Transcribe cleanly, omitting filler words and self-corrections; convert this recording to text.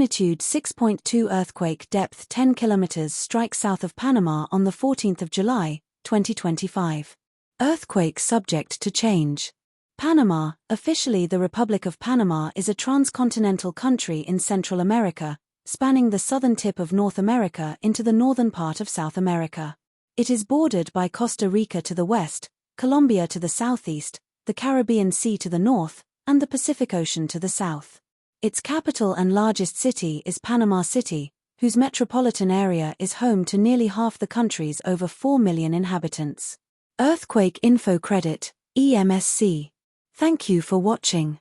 Magnitude 6.2 earthquake, depth 10 kilometers, strikes south of Panama on the 14th of July, 2025. Earthquake subject to change. Panama, officially the Republic of Panama, is a transcontinental country in Central America, spanning the southern tip of North America into the northern part of South America. It is bordered by Costa Rica to the west, Colombia to the southeast, the Caribbean Sea to the north, and the Pacific Ocean to the south. Its capital and largest city is Panama City, whose metropolitan area is home to nearly half the country's over 4 million inhabitants. Earthquake Info Credit, EMSC. Thank you for watching.